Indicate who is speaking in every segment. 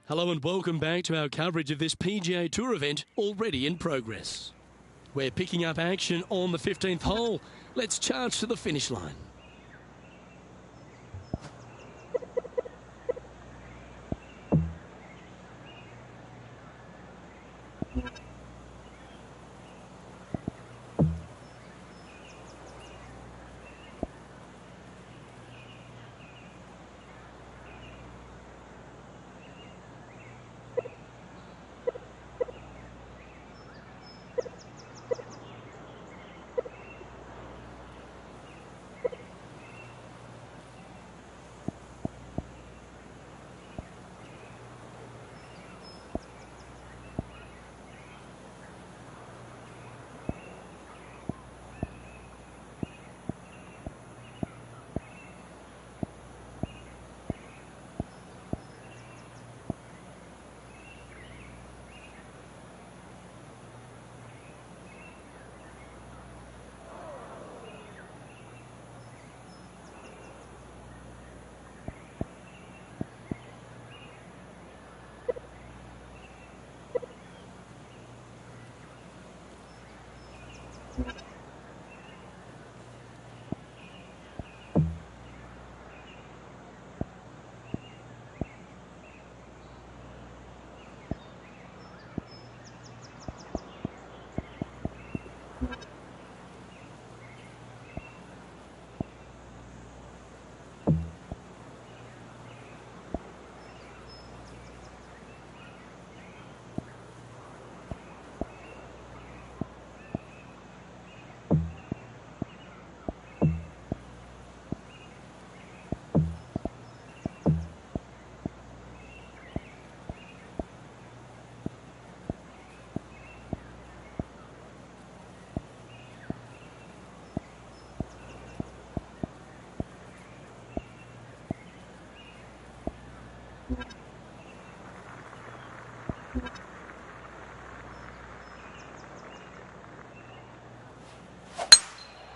Speaker 1: Hello and welcome back to our coverage of this PGA Tour event already in progress. We're picking up action on the 15th hole. Let's charge to the finish line.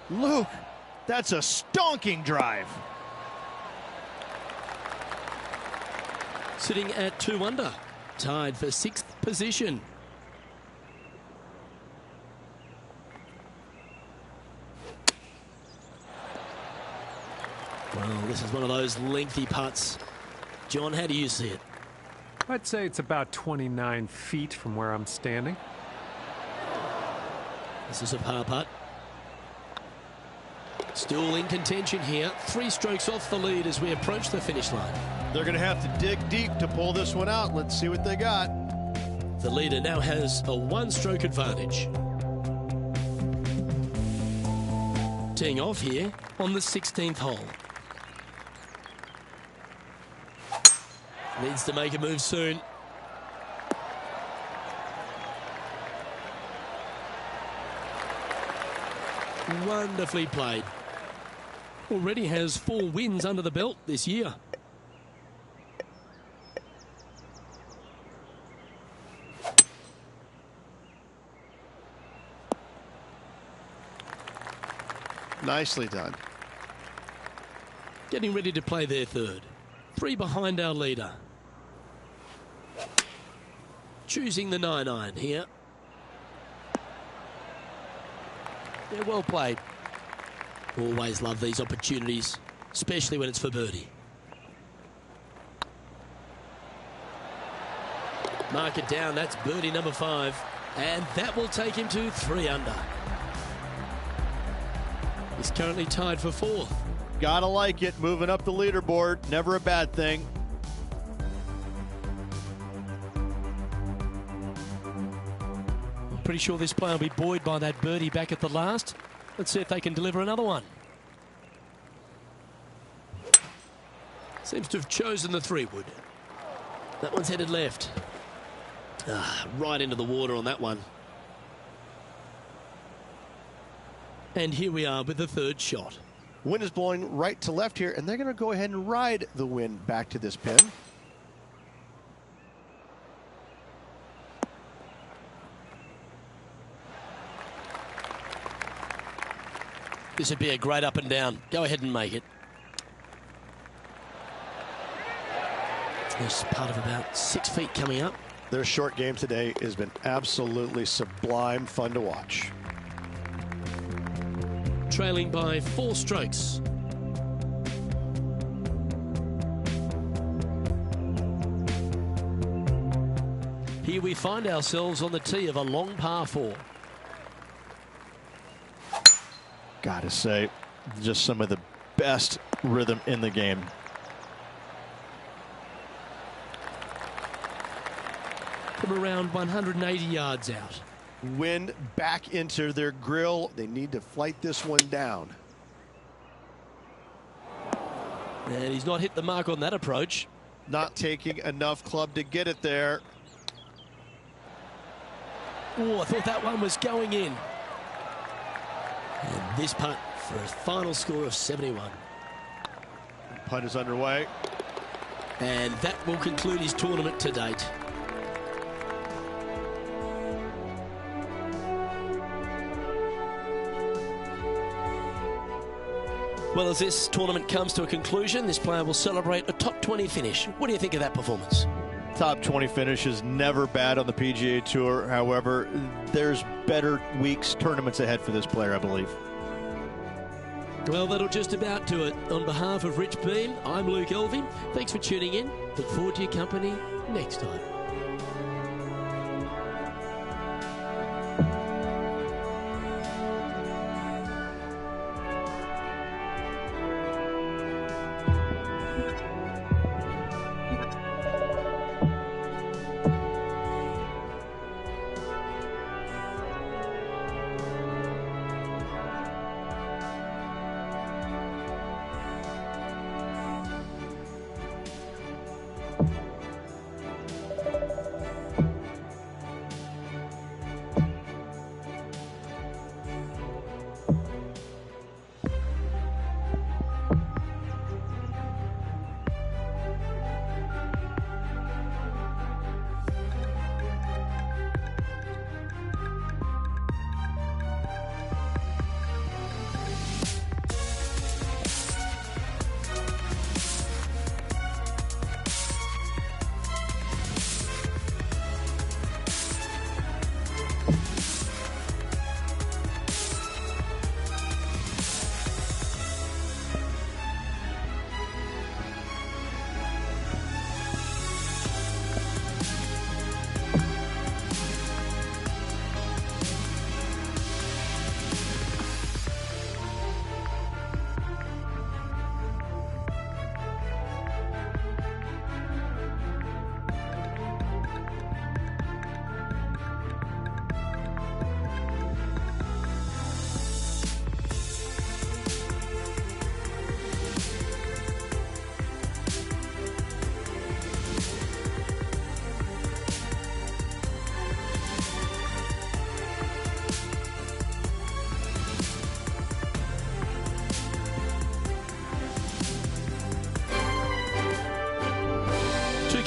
Speaker 2: Luke, that's a stonking drive.
Speaker 1: Sitting at 2 under, tied for 6th position. Well, this is one of those lengthy putts. John, how do you see it?
Speaker 3: I'd say it's about 29 feet from where I'm standing.
Speaker 1: This is a par putt. Still in contention here. 3 strokes off the lead as we approach the finish line.
Speaker 2: They're going to have to dig deep to pull this one out. Let's see what they got.
Speaker 1: The leader now has a 1-stroke advantage. Teeing off here on the 16th hole. Needs to make a move soon. Wonderfully played. Already has 4 wins under the belt this year.
Speaker 2: Nicely done.
Speaker 1: Getting ready to play their third. 3 behind our leader. Choosing the 9-iron here. Yeah, well played. Always love these opportunities especially when it's for birdie. Mark it down, that's birdie number 5. And that will take him to 3 under. He's currently tied for 4th.
Speaker 2: Gotta like it, moving up the leaderboard, never a bad thing.
Speaker 1: I'm pretty sure this player will be buoyed by that birdie back at the last. Let's see if they can deliver another one. Seems to have chosen the 3-wood. That one's headed left. Right into the water on that one. And here we are with the 3rd shot.
Speaker 2: Wind is blowing right to left here, and they're going to go ahead and ride the wind back to this pin.
Speaker 1: This would be a great up and down. Go ahead and make it. There's part of about 6 feet coming up.
Speaker 2: Their short game today has been absolutely sublime fun to watch.
Speaker 1: Trailing by 4 strokes. Here we find ourselves on the tee of a long par 4.
Speaker 2: Gotta say, just some of the best rhythm in the game.
Speaker 1: From around 180 yards out.
Speaker 2: Wind back into their grill. They need to flight this one down.
Speaker 1: And he's not hit the mark on that approach.
Speaker 2: Not taking enough club to get it there.
Speaker 1: Oh, I thought that one was going in. And this putt for a final score of 71.
Speaker 2: Putt is underway.
Speaker 1: And that will conclude his tournament to date. Well, as this tournament comes to a conclusion, this player will celebrate a top 20 finish. What do you think of that performance?
Speaker 2: Top 20 finish is never bad on the PGA Tour. However, there's better weeks, tournaments ahead for this player, I believe.
Speaker 1: Well, that'll just about do it. On behalf of Rich Beam, I'm Luke Elving. Thanks for tuning in. Look forward to your company next time.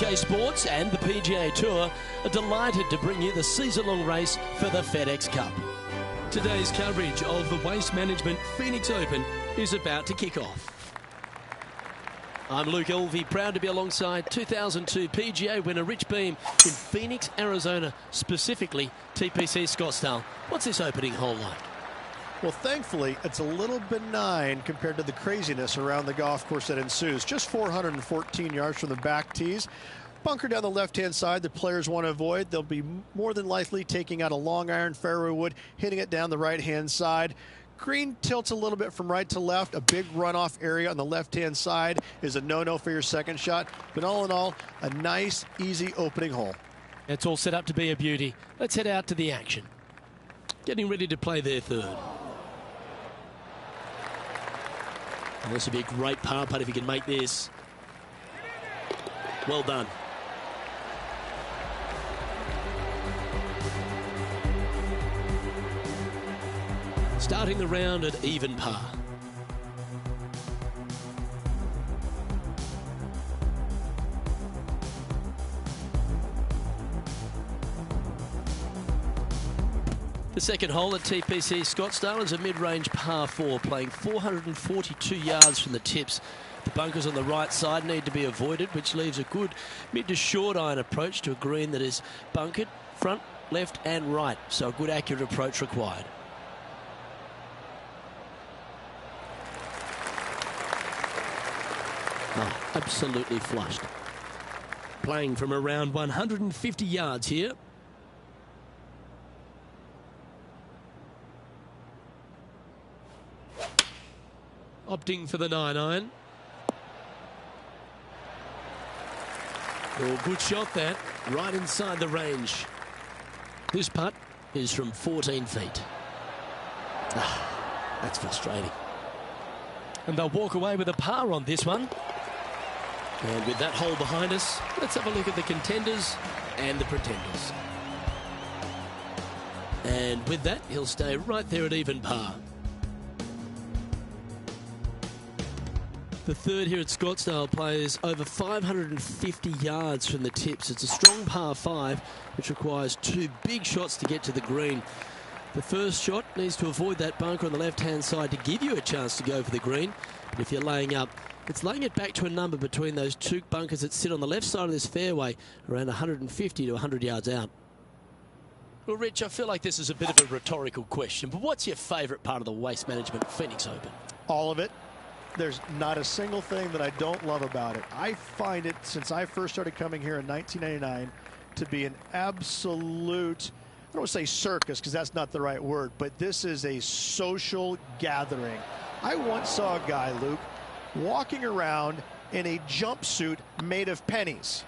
Speaker 1: PGA Sports and the PGA Tour are delighted to bring you the season-long race for the FedEx Cup. Today's coverage of the Waste Management Phoenix Open is about to kick off. I'm Luke Elvey, proud to be alongside 2002 PGA winner Rich Beam in Phoenix, Arizona, specifically TPC Scottsdale. What's this opening hole like?
Speaker 4: Well, thankfully, it's a little benign compared to the craziness around the golf course that ensues. Just 414 yards from the back tees. Bunker down the left-hand side the players want to avoid. They'll be more than likely taking out a long iron fairway wood, hitting it down the right-hand side. Green tilts a little bit from right to left. A big runoff area on the left-hand side is a no-no for your second shot. But all in all, a nice, easy opening hole.
Speaker 1: It's all set up to be a beauty. Let's head out to the action. Getting ready to play their third. And this would be a great par putt if he can make this. Well done. Starting the round at even par. The second hole at TPC Scottsdale is a mid-range par 4, playing 442 yards from the tips. The bunkers on the right side need to be avoided, which leaves a good mid to short iron approach to a green that is bunkered front, left and right. So a good accurate approach required. Oh, absolutely flushed. Playing from around 150 yards here. Opting for the 9-iron. Oh, good shot that, right inside the range. This putt is from 14 feet. Ah, that's frustrating. And they'll walk away with a par on this one. And with that hole behind us, let's have a look at the contenders and the pretenders. And with that, he'll stay right there at even par. The third here at Scottsdale plays over 550 yards from the tips. It's a strong par 5, which requires 2 big shots to get to the green. The first shot needs to avoid that bunker on the left-hand side to give you a chance to go for the green. But if you're laying up, it's laying it back to a number between those 2 bunkers that sit on the left side of this fairway, around 150 to 100 yards out. Well, Rich, I feel like this is a bit of a rhetorical question, but what's your favourite part of the Waste Management Phoenix Open?
Speaker 4: All of it. There's not a single thing that I don't love about it. I find it, since I first started coming here in 1999, to be an absolute, I don't want to say circus because that's not the right word, but this is a social gathering. I once saw a guy, Luke, walking around in a jumpsuit made of pennies.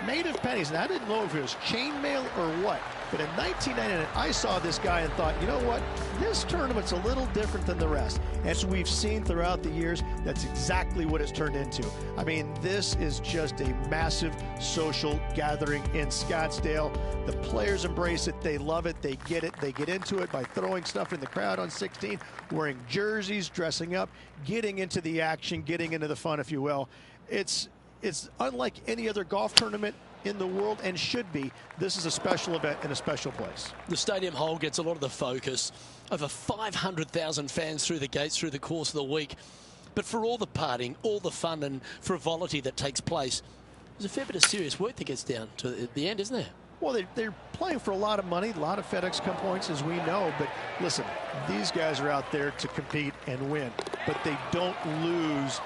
Speaker 4: Made of pennies, and I didn't know if it was chainmail or what. But in 1999, I saw this guy and thought, you know what? This tournament's a little different than the rest. As we've seen throughout the years, that's exactly what it's turned into. I mean, this is just a massive social gathering in Scottsdale. The players embrace it. They love it. They get it. They get into it by throwing stuff in the crowd on 16, wearing jerseys, dressing up, getting into the action, getting into the fun, if you will. It's unlike any other golf tournament in the world, and should be. This is a special event in a special place.
Speaker 1: The stadium hole gets a lot of the focus. Over 500,000 fans through the gates through the course of the week. But for all the partying, all the fun and frivolity that takes place, there's a fair bit of serious work that gets down to the end, isn't there?
Speaker 4: Well, they're playing for a lot of money, a lot of FedEx Cup points, as we know. But listen, these guys are out there to compete and win. But they don't lose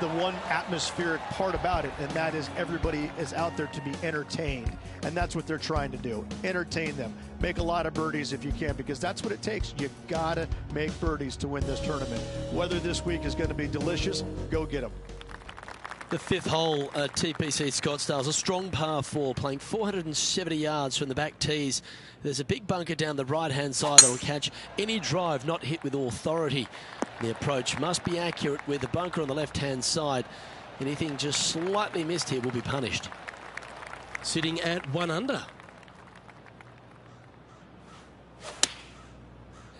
Speaker 4: the one atmospheric part about it, and that is everybody is out there to be entertained, and that's what they're trying to do. Entertain them. Make a lot of birdies if you can, because that's what it takes. You gotta make birdies to win this tournament. Whether this week is going to be delicious, go get them.
Speaker 1: The fifth hole at TPC Scottsdale is a strong par 4, playing 470 yards from the back tees. There's a big bunker down the right-hand side that will catch any drive not hit with authority. The approach must be accurate with the bunker on the left-hand side. Anything just slightly missed here will be punished. Sitting at 1 under.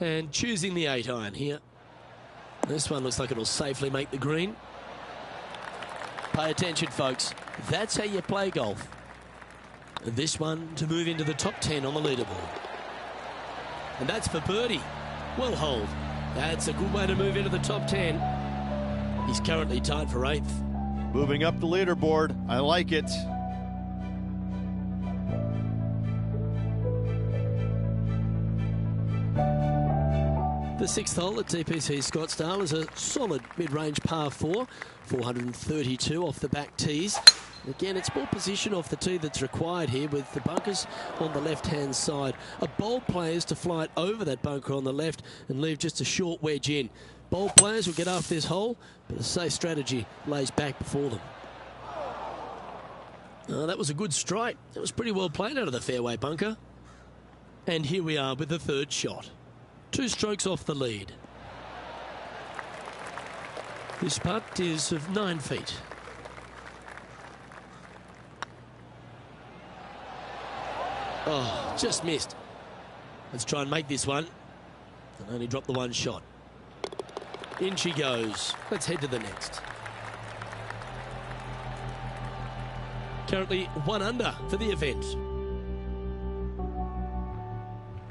Speaker 1: And choosing the 8-iron here. This one looks like it'll safely make the green. Pay attention, folks. That's how you play golf. This one to move into the top 10 on the leaderboard. And that's for birdie. Well holed. That's a good way to move into the top 10. He's currently tied for 8th.
Speaker 2: Moving up the leaderboard. I like it.
Speaker 1: The The sixth hole at TPC Scottsdale is a solid mid-range par 4, 432 off the back tees. Again, it's more position off the tee that's required here, with the bunkers on the left-hand side. A bold player is to fly it over that bunker on the left and leave just a short wedge in. Bold players will get after this hole, but a safe strategy lays back before them. That was a good strike. That was pretty well played out of the fairway bunker. And here we are with the third shot. 2 strokes off the lead. This putt is of 9 feet. Oh, just missed. Let's try and make this one. And only drop the one shot. In she goes. Let's head to the next. Currently 1 under for the event.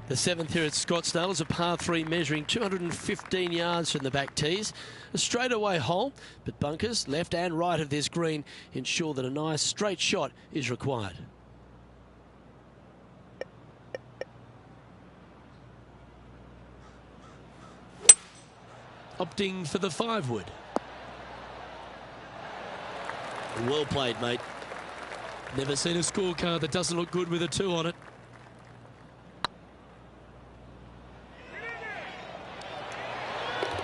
Speaker 1: The 7th here at Scottsdale is a par 3 measuring 215 yards from the back tees. A straightaway hole, but bunkers left and right of this green ensure that a nice straight shot is required. Opting for the 5-wood. Well played, mate. Never seen a scorecard that doesn't look good with a 2 on it.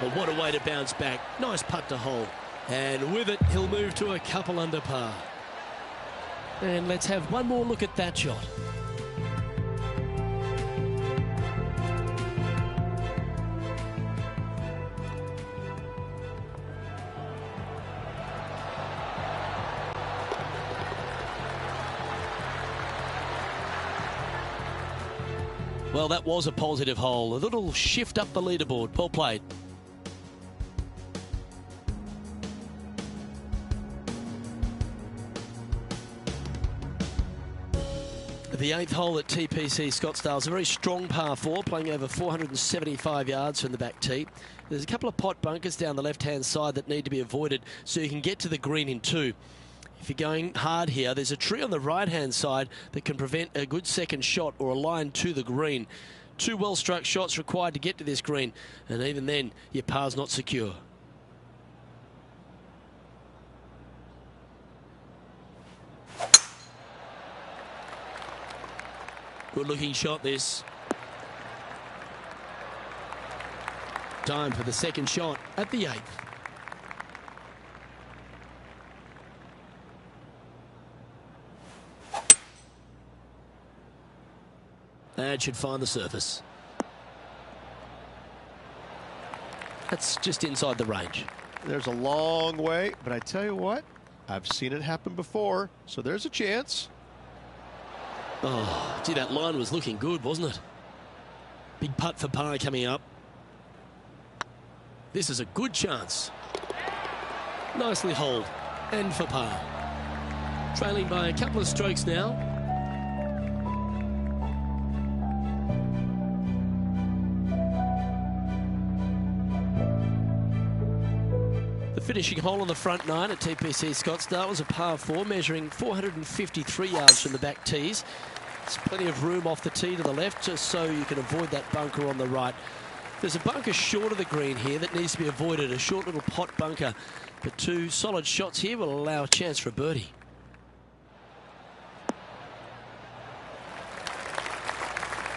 Speaker 1: But what a way to bounce back. Nice putt to hole. And with it, he'll move to a couple under par. And let's have one more look at that shot. Well, that was a positive hole. A little shift up the leaderboard. Well played. The 8th hole at TPC Scottsdale is a very strong par 4, playing over 475 yards from the back tee. There's a couple of pot bunkers down the left-hand side that need to be avoided so you can get to the green in 2. If you're going hard here, there's a tree on the right-hand side that can prevent a good second shot or a line to the green. 2 well-struck shots required to get to this green, and even then, your par's not secure. Good-looking shot, this. Time for the second shot at the 8th. That should find the surface. That's just inside the range.
Speaker 2: There's a long way, but I tell you what, I've seen it happen before, so there's a chance.
Speaker 1: Oh, gee, that line was looking good, wasn't it? Big putt for par coming up. This is a good chance. Nicely holed, and for par. Trailing by a couple of strokes now. The finishing hole on the front 9 at TPC Scottsdale was a par 4 measuring 453 yards from the back tees. There's plenty of room off the tee to the left just so you can avoid that bunker on the right. There's a bunker short of the green here that needs to be avoided, a short little pot bunker. But 2 solid shots here will allow a chance for a birdie.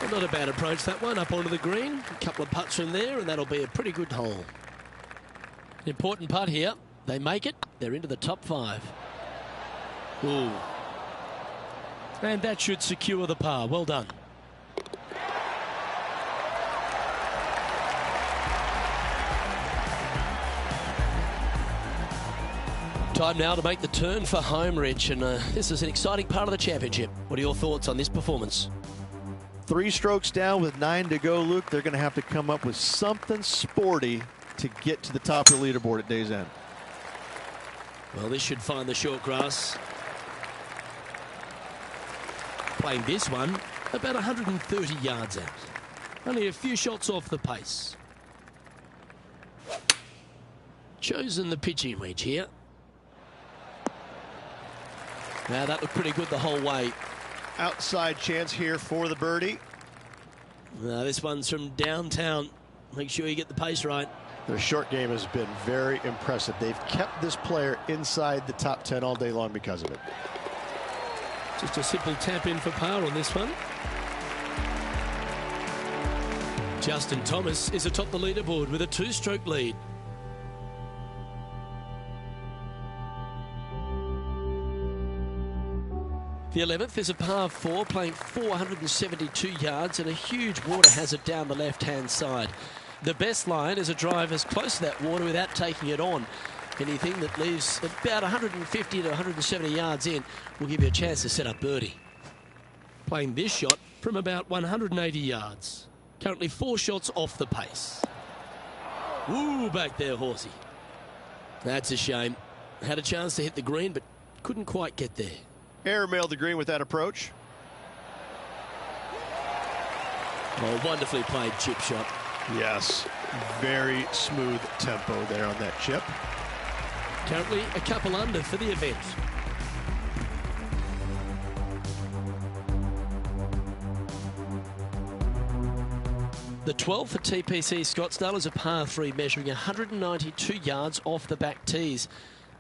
Speaker 1: Well, not a bad approach, that one, up onto the green. A couple of putts from there and that'll be a pretty good hole. An important putt here. They make it. They're into the top 5. Ooh. And that should secure the par. Well done. Time now to make the turn for home, Rich. And this is an exciting part of the championship. What are your thoughts on this performance?
Speaker 2: 3 strokes down with 9 to go, Luke. They're going to have to come up with something sporty to get to the top of the leaderboard at day's end.
Speaker 1: Well, this should find the short grass. Playing this one about 130 yards out. Only a few shots off the pace. Chosen the pitching wedge here. Now that looked pretty good the whole way.
Speaker 2: Outside chance here for the birdie.
Speaker 1: Now this one's from downtown. Make sure you get the pace right.
Speaker 4: Their short game has been very impressive. They've kept this player inside the top 10 all day long because of it.
Speaker 1: Just a simple tap in for par on this one. Justin Thomas is atop the leaderboard with a 2-stroke lead. The 11th is a par 4, playing 472 yards and a huge water hazard down the left-hand side. The best line is a drive as close to that water without taking it on. Anything that leaves about 150 to 170 yards in will give you a chance to set up birdie. Playing this shot from about 180 yards. Currently 4 shots off the pace. Ooh, back there, horsey. That's a shame. Had a chance to hit the green, but couldn't quite get there.
Speaker 4: Airmailed the green with that approach.
Speaker 1: Oh, wonderfully played chip shot.
Speaker 4: Yes, very smooth tempo there on that chip.
Speaker 1: Currently a couple under for the event. The 12th at TPC Scottsdale is a par 3 measuring 192 yards off the back tees.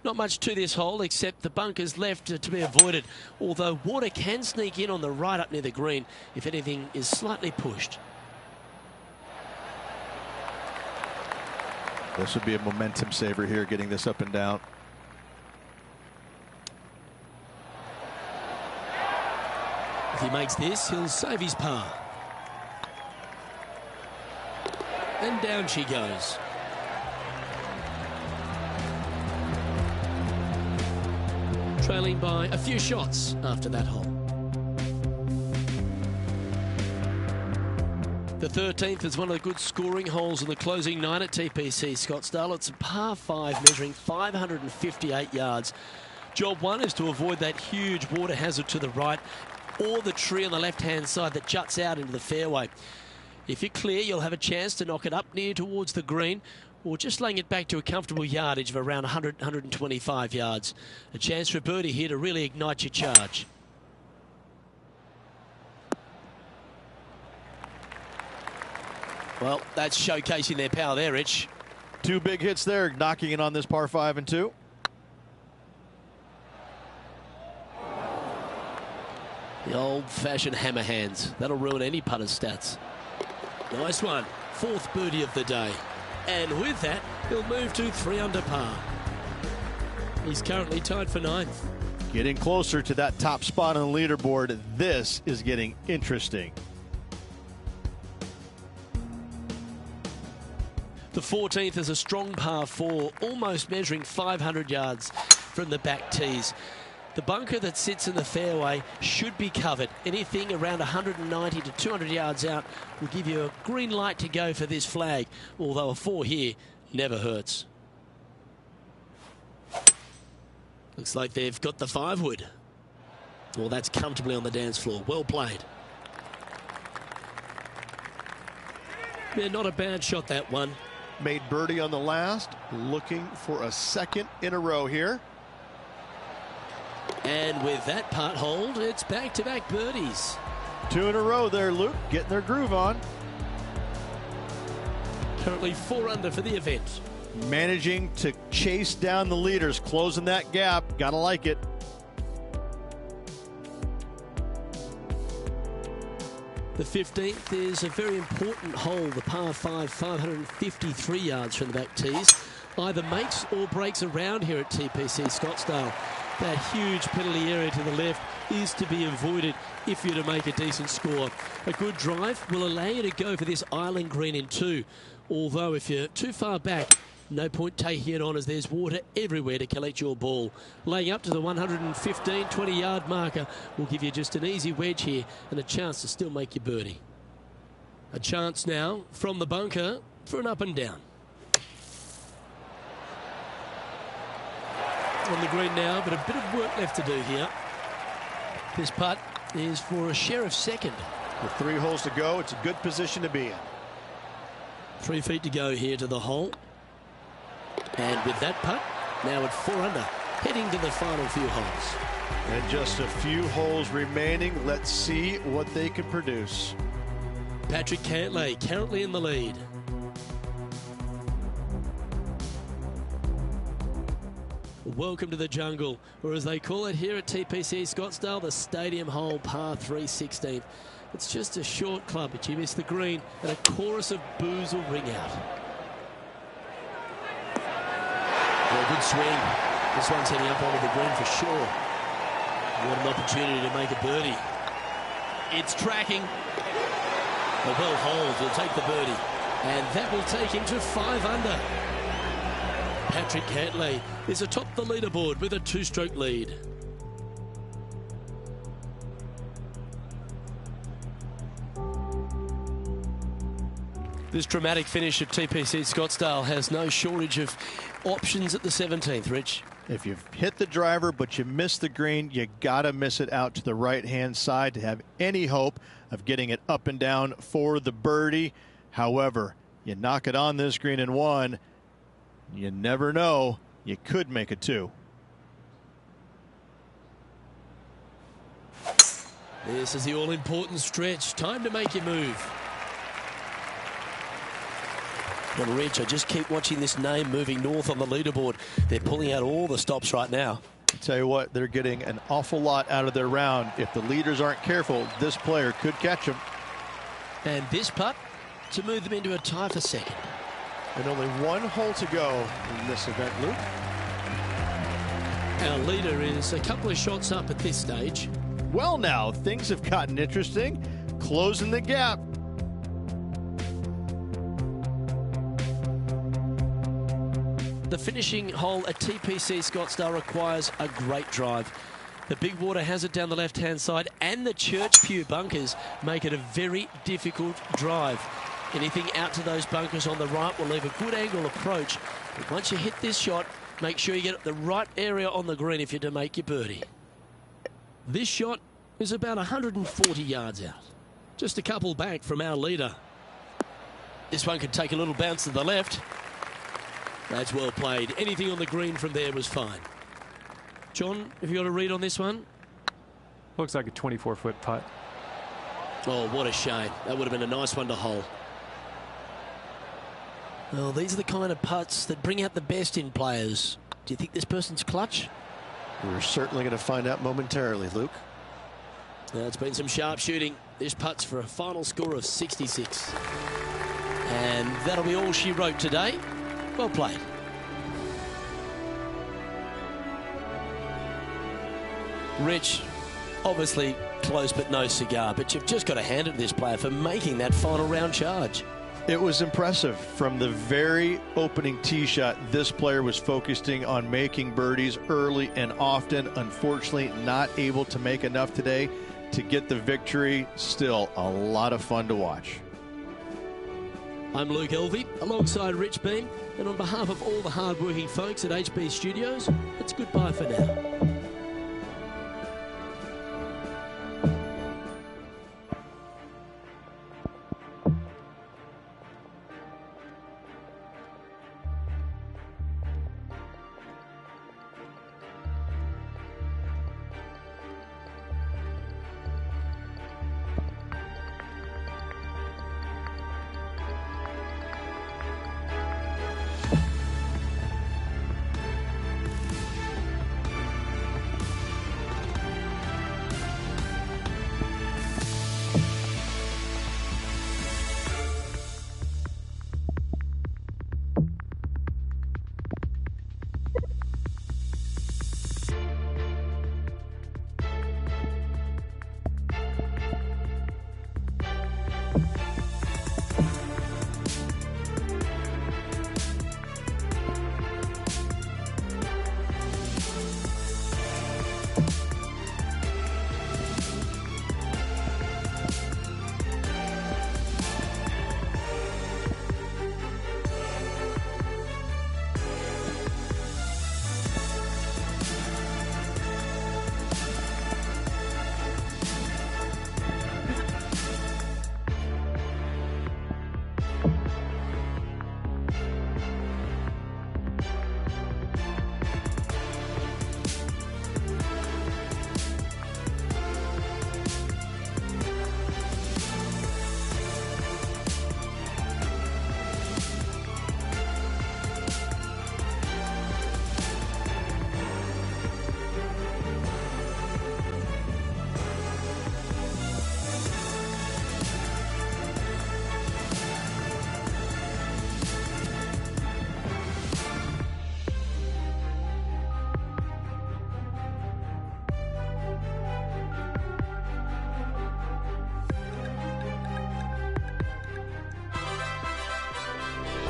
Speaker 1: Not much to this hole except the bunkers left to be avoided, although water can sneak in on the right up near the green if anything is slightly pushed.
Speaker 2: This would be a momentum saver here, getting this up and down.
Speaker 1: If he makes this, he'll save his par. And down she goes. Trailing by a few shots after that hole. The 13th is one of the good scoring holes in the closing 9 at TPC Scottsdale. It's a par 5 measuring 558 yards. Job 1 is to avoid that huge water hazard to the right or the tree on the left-hand side that juts out into the fairway. If you're clear, you'll have a chance to knock it up near towards the green or just laying it back to a comfortable yardage of around 100, 125 yards. A chance for a birdie here to really ignite your charge. Well, that's showcasing their power there, Rich.
Speaker 2: 2 big hits there, knocking it on this par 5 and 2.
Speaker 1: The old-fashioned hammer hands. That'll ruin any putter's stats. Nice one. 4th birdie of the day. And with that, he'll move to 3 under par. He's currently tied for 9th.
Speaker 2: Getting closer to that top spot on the leaderboard. This is getting interesting.
Speaker 1: The 14th is a strong par 4, almost measuring 500 yards from the back tees. The bunker that sits in the fairway should be covered. Anything around 190 to 200 yards out will give you a green light to go for this flag, although a 4 here never hurts. Looks like they've got the 5-wood. Well, that's comfortably on the dance floor. Well played. Yeah, not a bad shot, that one.
Speaker 4: Made birdie on the last, looking for a 2nd in a row here.
Speaker 1: And with that putt hold, it's back-to-back birdies.
Speaker 2: 2 in a row there, Luke, getting their groove on.
Speaker 1: Currently 4 under for the event.
Speaker 2: Managing to chase down the leaders, closing that gap. Gotta like it.
Speaker 1: The 15th is a very important hole, the par 5, 553 yards from the back tees. Either makes or breaks around here at TPC Scottsdale. That huge penalty area to the left is to be avoided if you're to make a decent score. A good drive will allow you to go for this island green in 2. Although if you're too far back, no point taking it on as there's water everywhere to collect your ball. Laying up to the 115, 20-yard marker will give you just an easy wedge here and a chance to still make your birdie. A chance now from the bunker for an up and down. On the green now, but a bit of work left to do here. This putt is for a share of 2nd.
Speaker 4: With 3 holes to go, it's a good position to be in.
Speaker 1: 3 feet to go here to the hole. And with that putt, now at 4 under, heading to the final few holes.
Speaker 4: And just a few holes remaining. Let's see what they can produce.
Speaker 1: Patrick Cantlay currently in the lead. Welcome to the jungle, or as they call it here at TPC Scottsdale, the Stadium Hole Par 3 16th. It's just a short club, but you miss the green, and a chorus of boos will ring out. Well, good swing. This one's heading up onto the green for sure. What an opportunity to make a birdie. It's tracking. A well hold will take the birdie, and that will take him to 5 under. Patrick Cantlay is atop the leaderboard with a 2-stroke lead. This dramatic finish at TPC Scottsdale has no shortage of options at the 17th, Rich.
Speaker 2: If you've hit the driver but you miss the green, you gotta miss it out to the right-hand side to have any hope of getting it up and down for the birdie. However, you knock it on this green in 1, you never know, you could make it 2.
Speaker 1: This is the all-important stretch. Time to make your move. Well, Rich, I just keep watching this name moving north on the leaderboard. They're pulling out all the stops right now.
Speaker 2: I'll tell you what, they're getting an awful lot out of their round. If the leaders aren't careful, this player could catch them.
Speaker 1: And this putt to move them into a tie for second.
Speaker 4: And only 1 hole to go in this event, Luke.
Speaker 1: Our leader is a couple of shots up at this stage.
Speaker 2: Well, now, things have gotten interesting. Closing the gap.
Speaker 1: The finishing hole at TPC Scottsdale requires a great drive. The big water has it down the left-hand side, and the Church Pew bunkers make it a very difficult drive. Anything out to those bunkers on the right will leave a good angle approach. But once you hit this shot, make sure you get the right area on the green if you're to make your birdie. This shot is about 140 yards out. Just a couple back from our leader. This one could take a little bounce to the left. That's well played. Anything on the green from there was fine. John, have you got a read on this one?
Speaker 3: Looks like a 24-foot putt.
Speaker 1: Oh, what a shame. That would have been a nice one to hole. Well, these are the kind of putts that bring out the best in players. Do you think this person's clutch?
Speaker 4: We're certainly going to find out momentarily, Luke.
Speaker 1: It's been some sharp shooting. This putt's for a final score of 66. And that'll be all she wrote today. Well played. Rich, obviously close but no cigar, but you've just got to hand it to this player for making that final round charge.
Speaker 2: It was impressive. From the very opening tee shot, this player was focusing on making birdies early and often. Unfortunately, not able to make enough today to get the victory. Still a lot of fun to watch.
Speaker 1: I'm Luke Elvey, alongside Rich Beam, and on behalf of all the hard-working folks at HB Studios, it's goodbye for now.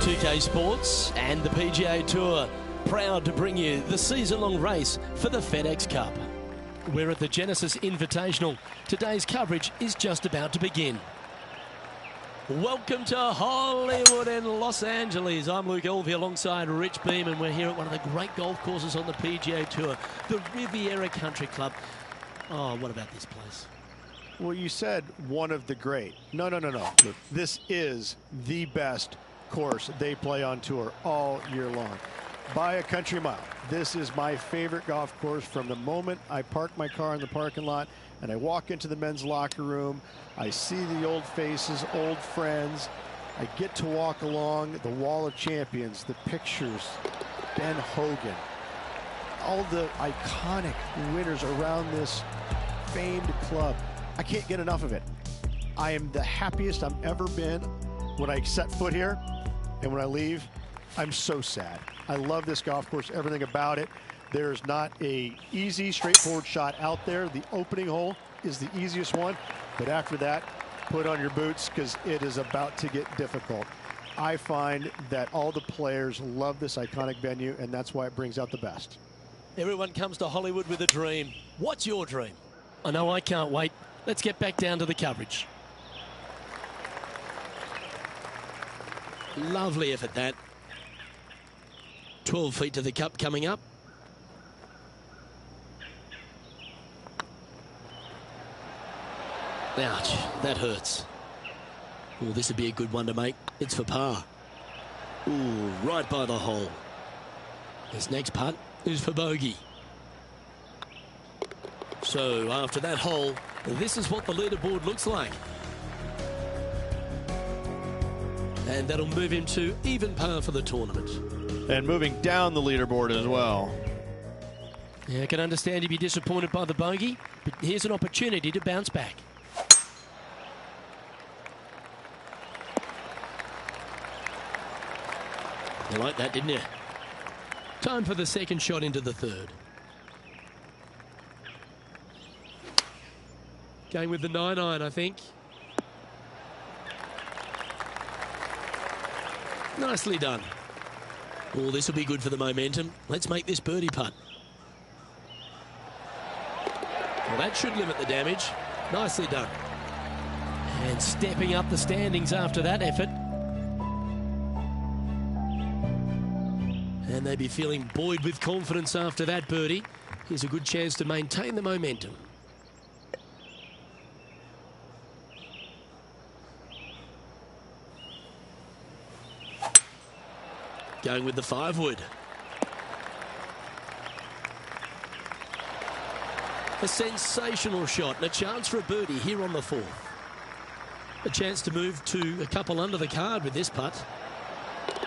Speaker 1: 2K Sports and the PGA Tour proud to bring you the season-long race for the FedEx Cup. We're at the Genesis Invitational. Today's coverage is just about to begin. Welcome to Hollywood in Los Angeles. I'm Luke Elvey alongside Rich Beam, and we're here at one of the great golf courses on the PGA Tour, the Riviera Country Club. Oh, what about this place?
Speaker 4: Well, you said one of the great. No. This is the best course they play on tour all year long. By a country mile. This is my favorite golf course from the moment I park my car in the parking lot and I walk into the men's locker room. I see the old faces, old friends. I get to walk along the Wall of Champions, the pictures, Ben Hogan, all the iconic winners around this famed club. I can't get enough of it. I am the happiest I've ever been when I set foot here, and when I leave, I'm so sad. I love this golf course, everything about it. There's not a easy, straightforward shot out there. The opening hole is the easiest one, but after that, put on your boots because it is about to get difficult. I find that all the players love this iconic venue, and that's why it brings out the best.
Speaker 1: Everyone comes to Hollywood with a dream. What's your dream? I know I can't wait. Let's get back down to the coverage. Lovely effort, that. 12 feet to the cup coming up. Ouch, that hurts. Oh, this would be a good one to make. It's for par. Ooh, right by the hole. This next putt is for bogey. So after that hole, this is what the leaderboard looks like. And that'll move him to even par for the tournament.
Speaker 2: And moving down the leaderboard as well.
Speaker 1: Yeah, I can understand you'd be disappointed by the bogey, but here's an opportunity to bounce back. You like that, didn't you? Time for the second shot into the third. Going with the 9-iron, I think. Nicely done. Oh, this will be good for the momentum. Let's make this birdie putt. Well, that should limit the damage. Nicely done. And stepping up the standings after that effort. And they'd be feeling buoyed with confidence after that birdie. Here's a good chance to maintain the momentum. Going with the 5-wood. A sensational shot and a chance for a birdie here on the 4th. A chance to move to a couple under the card with this putt.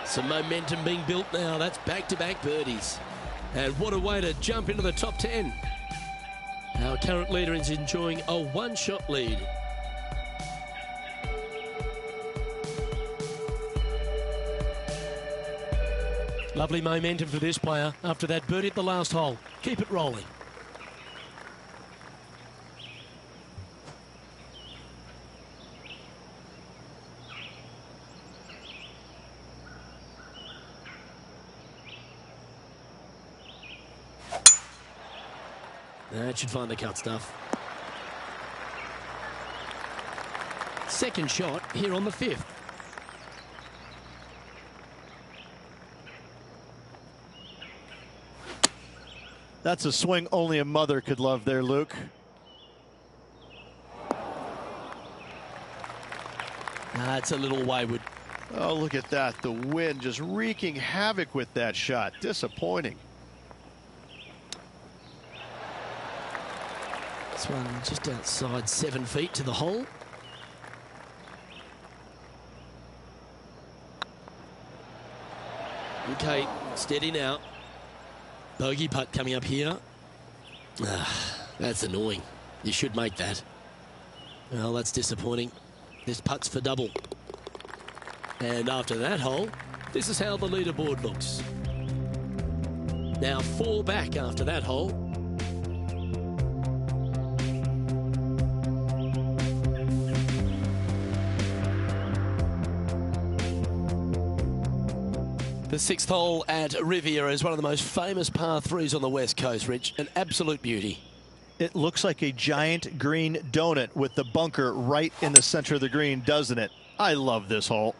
Speaker 1: Some momentum being built now. That's back-to-back birdies. And what a way to jump into the top 10. Our current leader is enjoying a one-shot lead. Lovely momentum for this player after that birdie at the last hole. Keep it rolling. That should find the cut stuff. Second shot here on the 5th.
Speaker 2: That's a swing only a mother could love there, Luke.
Speaker 1: That's a little wayward.
Speaker 2: Oh, look at that. The wind just wreaking havoc with that shot. Disappointing.
Speaker 1: This one just outside 7 feet to the hole. Okay, steady now. Bogey putt coming up here. That's annoying. You should make that. Well, that's disappointing. This putt's for double. And after that hole, this is how the leaderboard looks. Now 4 back after that hole. The 6th hole at Riviera is one of the most famous par 3s on the West Coast, Rich. An absolute beauty.
Speaker 2: It looks like a giant green donut with the bunker right in the center of the green, doesn't it? I love this hole.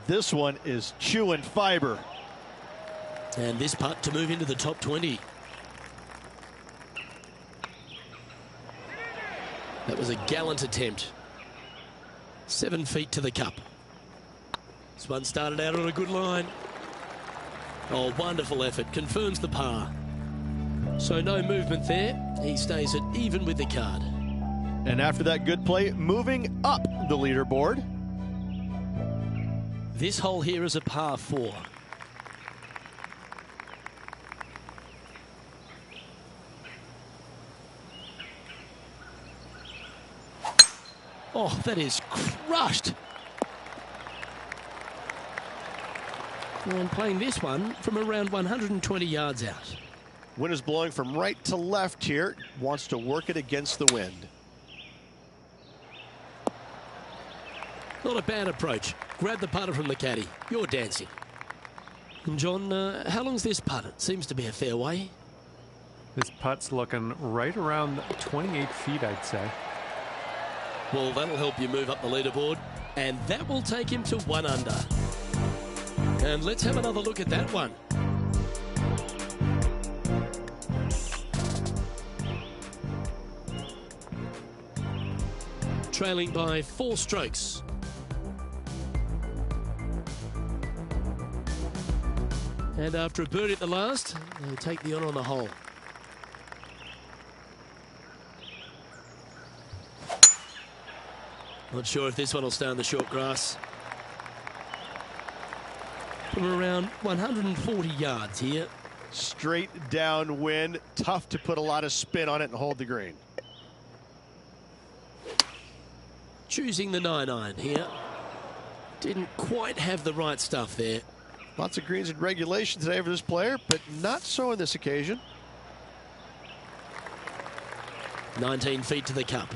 Speaker 2: This one is chewing fiber.
Speaker 1: And this putt to move into the top 20. That was a gallant attempt. 7 feet to the cup. This one started out on a good line. Oh, wonderful effort. Confirms the par. So no movement there. He stays at even with the card.
Speaker 2: And after that good play, moving up the leaderboard.
Speaker 1: This hole here is a par 4. Oh, that is crushed. And playing this one from around 120 yards out.
Speaker 4: Wind is blowing from right to left here. Wants to work it against the wind.
Speaker 1: Not a bad approach. Grab the putter from the caddy. You're dancing. And John, how long's this putt? It seems to be a fair way.
Speaker 3: This putt's looking right around 28 feet, I'd say.
Speaker 1: Well, that'll help you move up the leaderboard. And that will take him to 1 under. And let's have another look at that one. Trailing by 4 strokes. And after a birdie at the last, they'll take the on the hole. Not sure if this one will stay on the short grass. From around 140 yards here.
Speaker 4: Straight downwind. Tough to put a lot of spin on it and hold the green.
Speaker 1: Choosing the 9-iron here. Didn't quite have the right stuff there.
Speaker 4: Lots of greens in regulation today for this player, but not so on this occasion.
Speaker 1: 19 feet to the cup.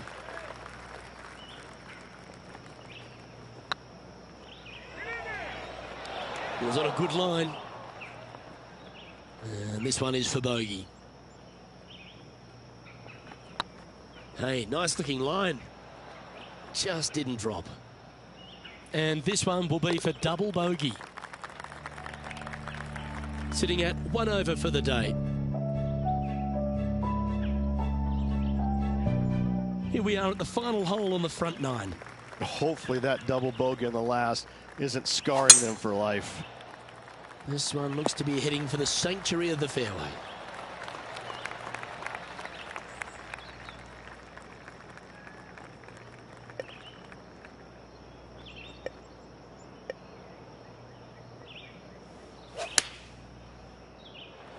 Speaker 1: It was on a good line. And this one is for bogey. Hey, nice looking line. Just didn't drop. And this one will be for double bogey. Sitting at 1 over for the day. Here we are at the final hole on the front 9.
Speaker 4: Hopefully that double bogey on the last isn't scarring them for life.
Speaker 1: This one looks to be heading for the sanctuary of the fairway.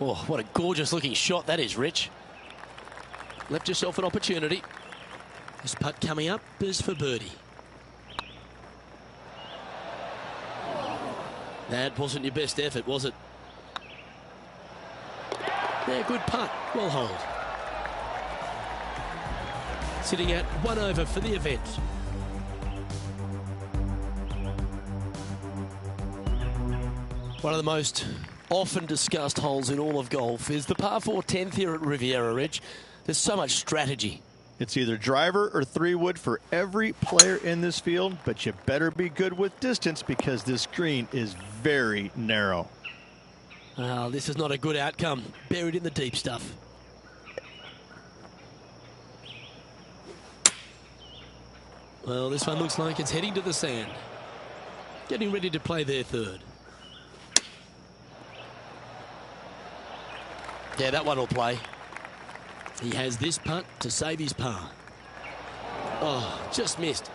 Speaker 1: Oh, what a gorgeous looking shot that is, Rich. Left yourself an opportunity. This putt coming up is for birdie. That wasn't your best effort, was it? Yeah, good putt. Well hold. Sitting at 1 over for the event. One of the most often discussed holes in all of golf is the par 4 10th here at Riviera Ridge. There's so much strategy.
Speaker 2: It's either driver or 3-wood for every player in this field, but you better be good with distance because this green is very narrow.
Speaker 1: Well, this is not a good outcome. Buried in the deep stuff. Well, this one looks like it's heading to the sand. Getting ready to play their third. Yeah, that one will play. He has this putt to save his par. Oh, just missed.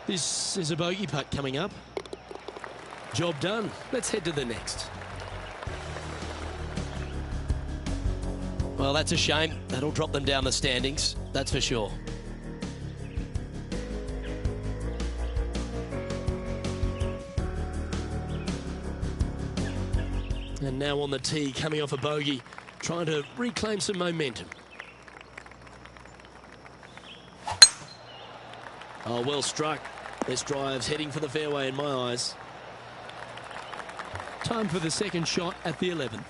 Speaker 1: This is a bogey putt coming up. Job done. Let's head to the next. Well, that's a shame. That'll drop them down the standings, that's for sure. And now on the tee, coming off a bogey, trying to reclaim some momentum. Oh, well struck. This drive's heading for the fairway in my eyes. Time for the second shot at the 11th.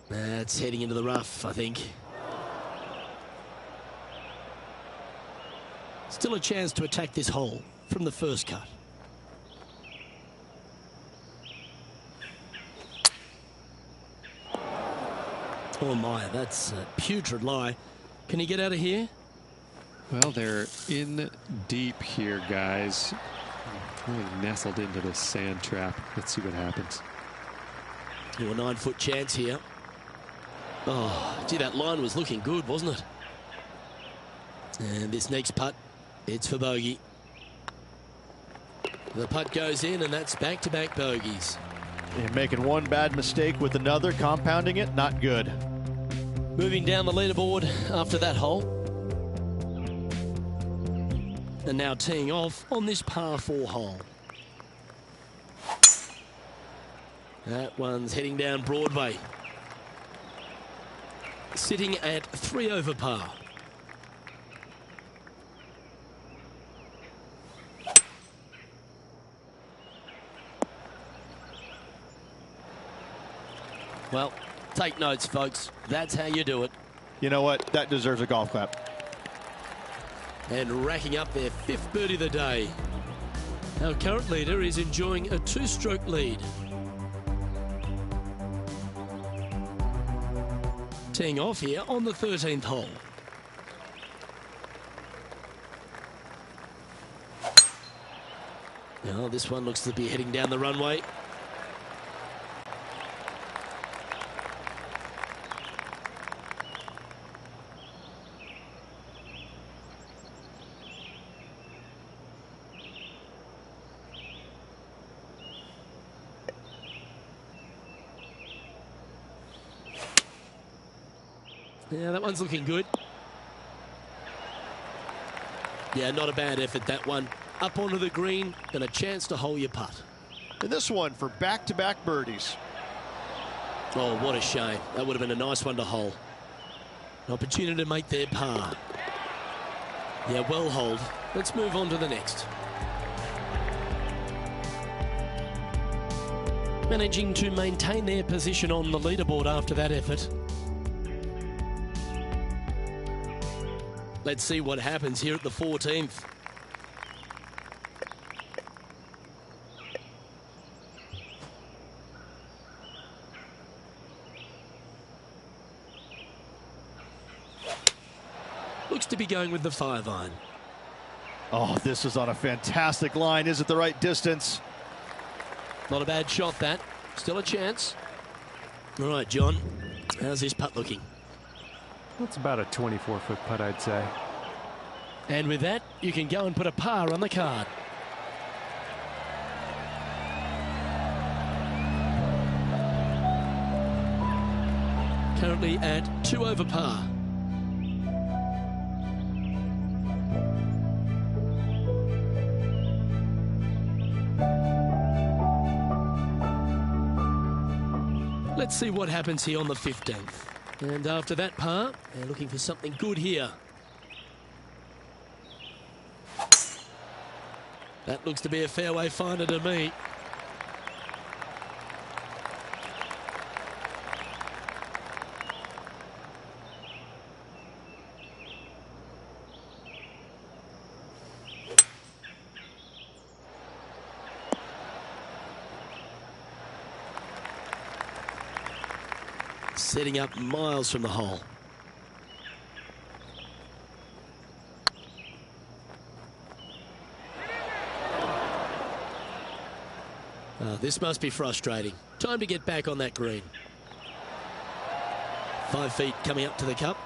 Speaker 1: That's heading into the rough, I think. Still a chance to attack this hole from the first cut. Oh my, that's a putrid lie. Can he get out of here?
Speaker 3: Well, they're in deep here, guys. Really nestled into this sand trap. Let's see what happens.
Speaker 1: A 9-foot chance here. Oh, gee, that line was looking good, wasn't it? And this next putt, it's for bogey. The putt goes in, and that's back-to-back bogeys.
Speaker 2: And making one bad mistake with another, compounding it, not good.
Speaker 1: Moving down the leaderboard after that hole. And now teeing off on this par 4 hole. That one's heading down Broadway. Sitting at 3 over par. Well, take notes, folks. That's how you do it.
Speaker 2: You know what? That deserves a golf clap.
Speaker 1: And racking up their 5th birdie of the day. Our current leader is enjoying a 2-stroke lead. Teeing off here on the 13th hole. Now this one looks to be heading down the runway. Yeah, that one's looking good. Yeah, not a bad effort, that one. Up onto the green and a chance to hole your putt.
Speaker 2: And this one for back-to-back birdies.
Speaker 1: Oh, what a shame. That would have been a nice one to hole. An opportunity to make their par. Yeah, well holed. Let's move on to the next. Managing to maintain their position on the leaderboard after that effort. Let's see what happens here at the 14th. Looks to be going with the 5-iron.
Speaker 2: Oh, this is on a fantastic line. Is it the right distance?
Speaker 1: Not a bad shot, that. Still a chance. All right, John. How's this putt looking?
Speaker 3: That's about a 24-foot putt, I'd say.
Speaker 1: And with that, you can go and put a par on the card. Currently at 2 over par. Let's see what happens here on the 15th. And after that par, they're looking for something good here. That looks to be a fairway finder to me. Setting up miles from the hole. This must be frustrating. Time to get back on that green. 5 feet coming up to the cup.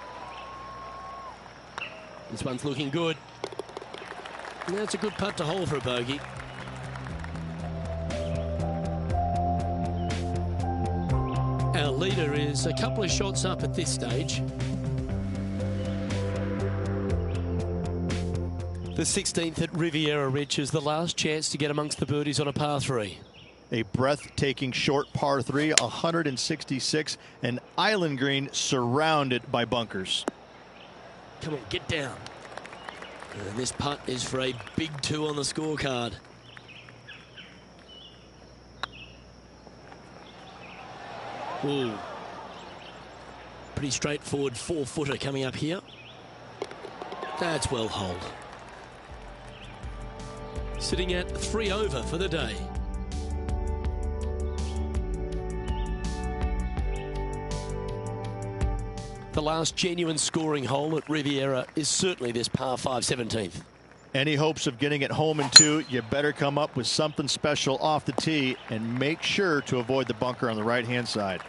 Speaker 1: This one's looking good. That's a good putt to hole for a bogey. Our leader is a couple of shots up at this stage. The 16th at Riviera Ridge is the last chance to get amongst the birdies on a par 3.
Speaker 2: A breathtaking short par 3, 166, an island green surrounded by bunkers.
Speaker 1: Come on, get down. And this putt is for a big 2 on the scorecard. Ooh. Pretty straightforward 4-footer coming up here. That's well holed. Sitting at 3 over for the day. The last genuine scoring hole at Riviera is certainly this par 5 17th.
Speaker 2: Any hopes of getting it home in 2, you better come up with something special off the tee and make sure to avoid the bunker on the right-hand side.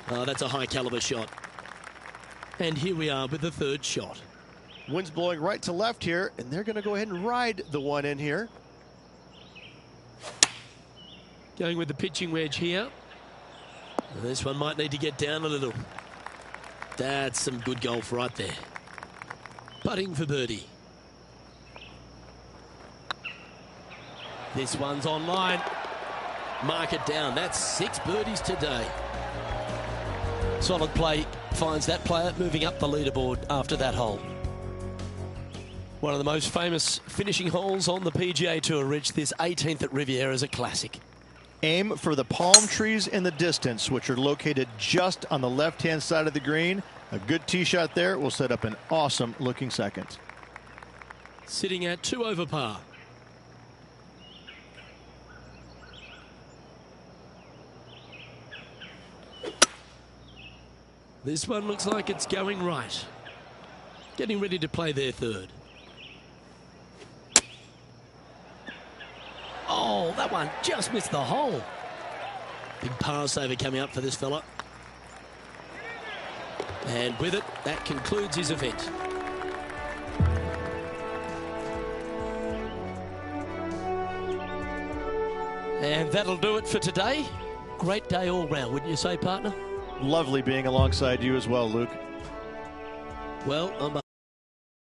Speaker 1: Oh, that's a high caliber shot. And here we are with the 3rd shot.
Speaker 4: Wind's blowing right to left here, and they're going to go ahead and ride the one in here.
Speaker 1: Going with the pitching wedge here. This one might need to get down a little. That's some good golf right there. Putting for birdie. This one's on line. Mark it down. That's 6 birdies today. Solid play finds that player moving up the leaderboard after that hole. One of the most famous finishing holes on the PGA Tour, Rich. This 18th at Riviera is a classic.
Speaker 2: Aim for the palm trees in the distance, which are located just on the left-hand side of the green. A good tee shot there will set up an awesome looking second.
Speaker 1: Sitting at 2 over par. This one looks like it's going right. Getting ready to play their 3rd. Oh, that one just missed the hole. Big par saver coming up for this fella. And with it, that concludes his event. And that'll do it for today. Great day all round, wouldn't you say, partner?
Speaker 2: Lovely being alongside you as well, Luke.
Speaker 1: Well, I'm